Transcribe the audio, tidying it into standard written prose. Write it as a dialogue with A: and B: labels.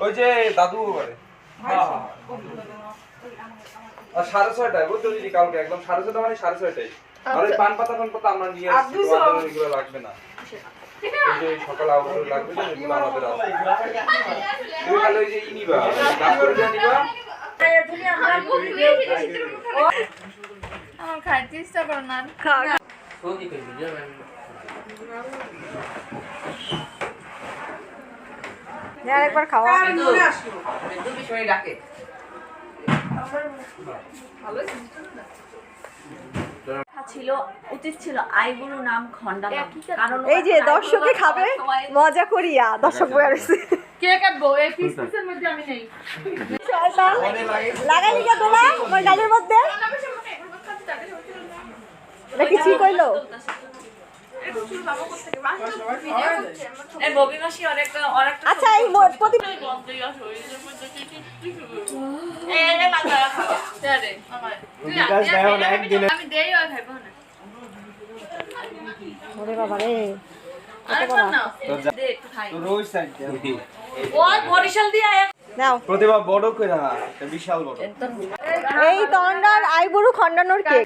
A: ওই যে দাদু করে 6:30টায় বুঝছো দিদি, কালকে একদম 6:30 মানে 6:30টায়। আর ওই পান পাতা আমরা নিয়ে আসছি, তোমাদের এগুলো লাগবে না। এই যে সকালে আবার লাগবে না, এগুলো আমাদের আছে। তুমি খালি ওই যে নিবা, কাজ করে যা নিবা।
B: আমার খাইতে ইচ্ছা করে না।
C: একবার খাওয়া
D: ছিল উচিত ছিল আইবুড়ো নাম খন্ডালাম, কারণ
C: এই যে দর্শকে খাবে মজা করিয়া দর্শক বয়ারছে
B: কে কাটবো এই পিসের মধ্যে আমি নেই।
C: শয়তান লাগাই লিখা তোলা আমার গালের মধ্যে নাকি ঠিক হইলো। আচ্ছা এই প্রতি ওরে বাবা রে
A: প্রতিভা বড় কইরা বিশাল বড়
C: এই তন্ডার আইবুড়ো খন্ডানোর কেক।